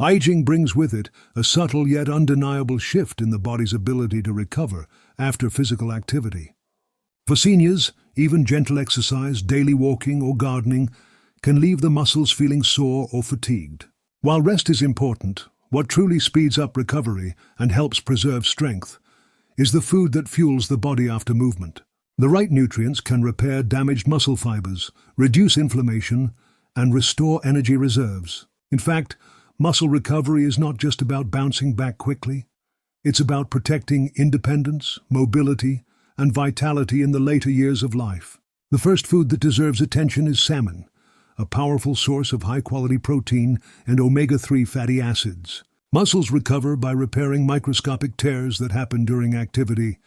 Aging brings with it a subtle yet undeniable shift in the body's ability to recover after physical activity. For seniors, even gentle exercise, daily walking or gardening, can leave the muscles feeling sore or fatigued. While rest is important, what truly speeds up recovery and helps preserve strength is the food that fuels the body after movement. The right nutrients can repair damaged muscle fibers, reduce inflammation, and restore energy reserves. In fact, muscle recovery is not just about bouncing back quickly. It's about protecting independence, mobility, and vitality in the later years of life. The first food that deserves attention is salmon, a powerful source of high-quality protein and omega-3 fatty acids. Muscles recover by repairing microscopic tears that happen during activity,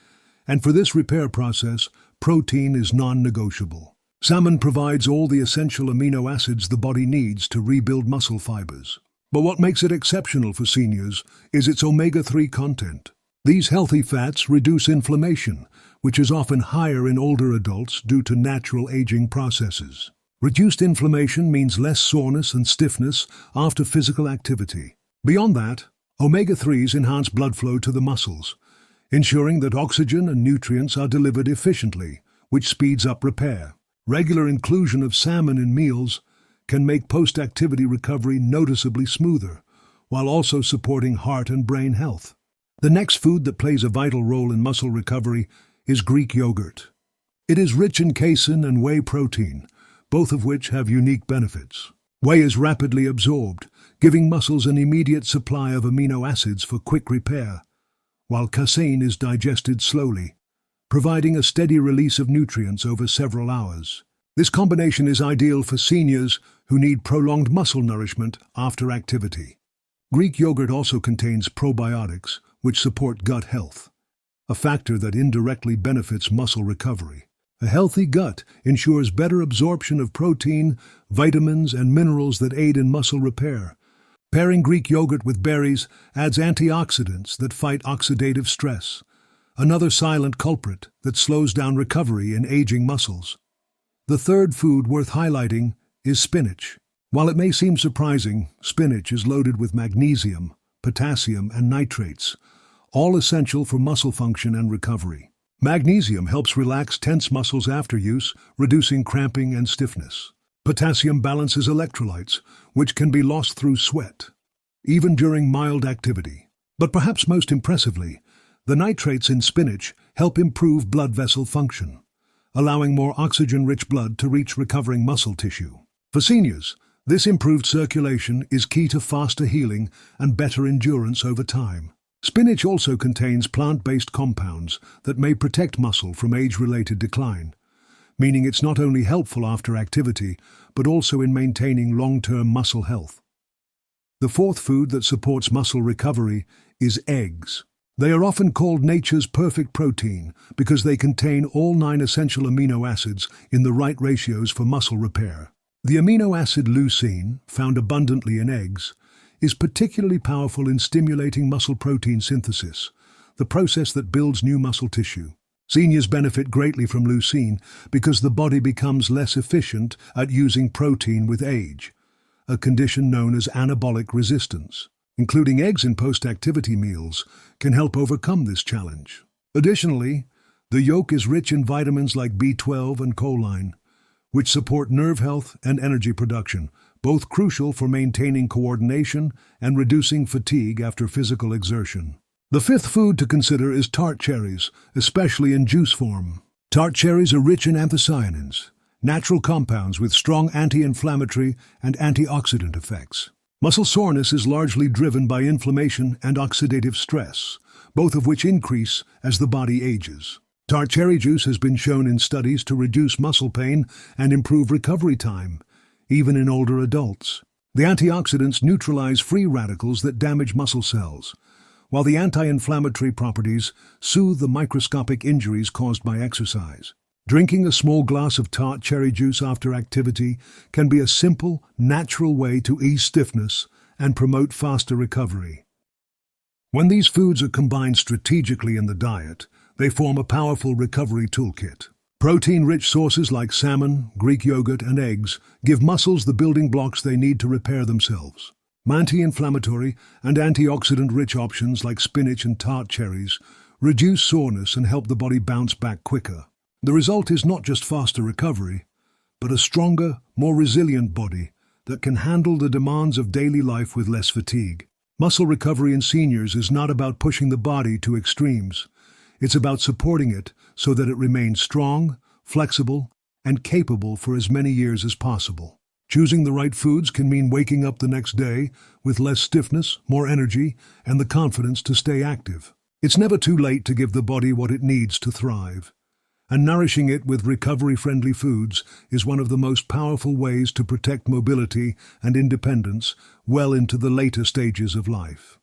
and for this repair process, protein is non-negotiable. Salmon provides all the essential amino acids the body needs to rebuild muscle fibers. But what makes it exceptional for seniors is its omega-3 content. These healthy fats reduce inflammation, which is often higher in older adults due to natural aging processes. Reduced inflammation means less soreness and stiffness after physical activity. Beyond that, omega-3s enhance blood flow to the muscles, ensuring that oxygen and nutrients are delivered efficiently, which speeds up repair. Regular inclusion of salmon in meals can make post-activity recovery noticeably smoother, while also supporting heart and brain health. The next food that plays a vital role in muscle recovery is Greek yogurt. It is rich in casein and whey protein, both of which have unique benefits. Whey is rapidly absorbed, giving muscles an immediate supply of amino acids for quick repair, while casein is digested slowly, providing a steady release of nutrients over several hours. This combination is ideal for seniors who need prolonged muscle nourishment after activity. Greek yogurt also contains probiotics, which support gut health, a factor that indirectly benefits muscle recovery. A healthy gut ensures better absorption of protein, vitamins, and minerals that aid in muscle repair. Pairing Greek yogurt with berries adds antioxidants that fight oxidative stress, another silent culprit that slows down recovery in aging muscles. The third food worth highlighting is spinach. While it may seem surprising, spinach is loaded with magnesium, potassium, and nitrates, all essential for muscle function and recovery. Magnesium helps relax tense muscles after use, reducing cramping and stiffness. Potassium balances electrolytes, which can be lost through sweat, even during mild activity. But perhaps most impressively, the nitrates in spinach help improve blood vessel function, allowing more oxygen-rich blood to reach recovering muscle tissue. For seniors, this improved circulation is key to faster healing and better endurance over time. Spinach also contains plant-based compounds that may protect muscle from age-related decline, meaning it's not only helpful after activity, but also in maintaining long-term muscle health. The fourth food that supports muscle recovery is eggs. They are often called nature's perfect protein because they contain all 9 essential amino acids in the right ratios for muscle repair. The amino acid leucine, found abundantly in eggs, is particularly powerful in stimulating muscle protein synthesis, the process that builds new muscle tissue. Seniors benefit greatly from leucine because the body becomes less efficient at using protein with age, a condition known as anabolic resistance. Including eggs in post-activity meals can help overcome this challenge. Additionally, the yolk is rich in vitamins like B12 and choline, which support nerve health and energy production, both crucial for maintaining coordination and reducing fatigue after physical exertion. The fifth food to consider is tart cherries, especially in juice form. Tart cherries are rich in anthocyanins, natural compounds with strong anti-inflammatory and antioxidant effects. Muscle soreness is largely driven by inflammation and oxidative stress, both of which increase as the body ages. Tart cherry juice has been shown in studies to reduce muscle pain and improve recovery time, even in older adults. The antioxidants neutralize free radicals that damage muscle cells, while the anti-inflammatory properties soothe the microscopic injuries caused by exercise. Drinking a small glass of tart cherry juice after activity can be a simple, natural way to ease stiffness and promote faster recovery. When these foods are combined strategically in the diet, they form a powerful recovery toolkit. Protein-rich sources like salmon, Greek yogurt, and eggs give muscles the building blocks they need to repair themselves. Anti-inflammatory and antioxidant-rich options like spinach and tart cherries reduce soreness and help the body bounce back quicker. The result is not just faster recovery, but a stronger, more resilient body that can handle the demands of daily life with less fatigue. Muscle recovery in seniors is not about pushing the body to extremes. It's about supporting it so that it remains strong, flexible, and capable for as many years as possible. Choosing the right foods can mean waking up the next day with less stiffness, more energy, and the confidence to stay active. It's never too late to give the body what it needs to thrive. And nourishing it with recovery-friendly foods is one of the most powerful ways to protect mobility and independence well into the later stages of life.